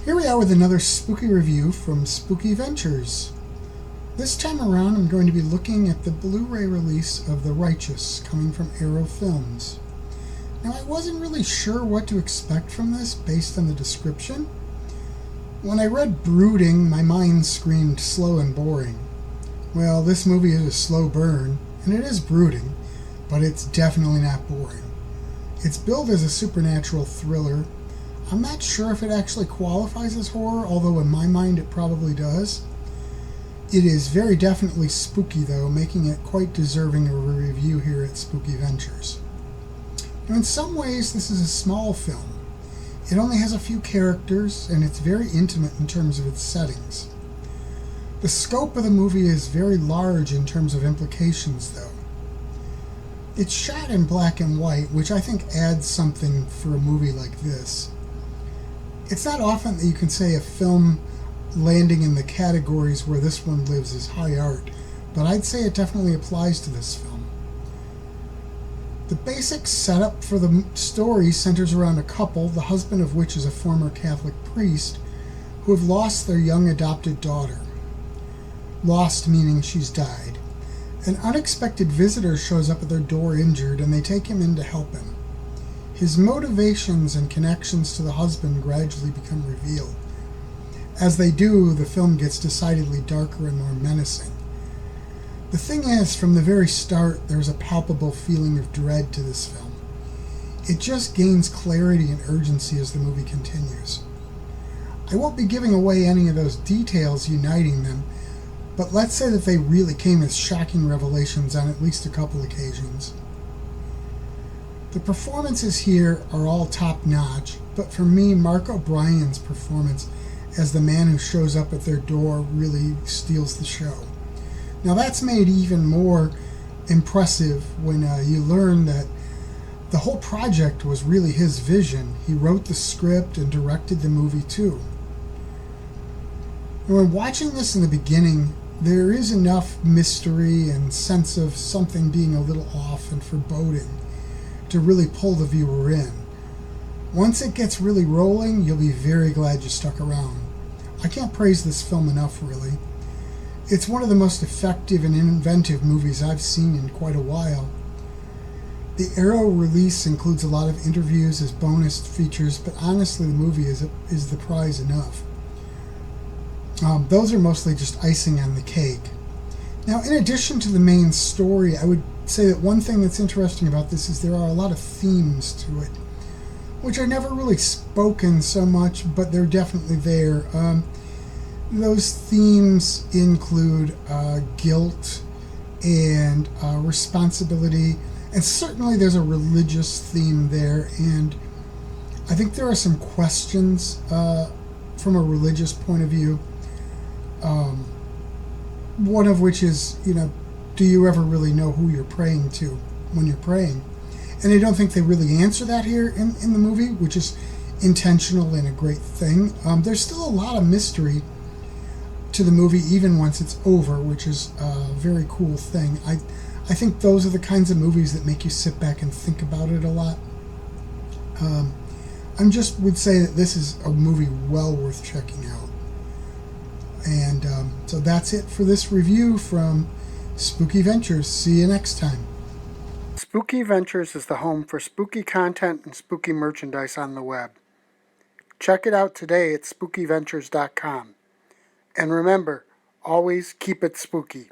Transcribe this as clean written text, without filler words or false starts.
Here we are with another spooky review from Spooky Ventures. This time around I'm going to be looking at the Blu-ray release of The Righteous coming from Arrow Films. Now I wasn't really sure what to expect from this based on the description. When I read brooding, my mind screamed slow and boring. Well, this movie is a slow burn, and it is brooding, but it's definitely not boring. It's billed as a supernatural thriller. I'm not sure if it actually qualifies as horror, although in my mind it probably does. It is very definitely spooky though, making it quite deserving of a review here at Spooky Ventures. Now, in some ways this is a small film. It only has a few characters and it's very intimate in terms of its settings. The scope of the movie is very large in terms of implications though. It's shot in black and white, which I think adds something for a movie like this. It's not often that you can say a film landing in the categories where this one lives is high art, but I'd say it definitely applies to this film. The basic setup for the story centers around a couple, the husband of which is a former Catholic priest, who have lost their young adopted daughter. Lost meaning she's died. An unexpected visitor shows up at their door injured, and they take him in to help him. His motivations and connections to the husband gradually become revealed. As they do, the film gets decidedly darker and more menacing. The thing is, from the very start, there's a palpable feeling of dread to this film. It just gains clarity and urgency as the movie continues. I won't be giving away any of those details uniting them, but let's say that they really came as shocking revelations on at least a couple occasions. The performances here are all top-notch, but for me, Mark O'Brien's performance as the man who shows up at their door really steals the show. Now that's made even more impressive when you learn that the whole project was really his vision. He wrote the script and directed the movie too. And when watching this in the beginning, there is enough mystery and sense of something being a little off and foreboding to really pull the viewer in. Once it gets really rolling, you'll be very glad you stuck around. I can't praise this film enough, really. It's one of the most effective and inventive movies I've seen in quite a while. The Arrow release includes a lot of interviews as bonus features, but honestly the movie is the prize enough. Those are mostly just icing on the cake. Now, in addition to the main story, I would say that one thing that's interesting about this is there are a lot of themes to it, which are never really spoken so much, but they're definitely there. Those themes include guilt and responsibility, and certainly there's a religious theme there, and I think there are some questions from a religious point of view. One of which is, do you ever really know who you're praying to when you're praying? And I don't think they really answer that here in the movie, which is intentional and a great thing. There's still a lot of mystery to the movie even once it's over, which is a very cool thing. I think those are the kinds of movies that make you sit back and think about it a lot. I just would say that this is a movie well worth checking out. And so that's it for this review from Spooky Ventures. See you next time. Spooky Ventures is the home for spooky content and spooky merchandise on the web. Check it out today at spookyventures.com. And remember, always keep it spooky.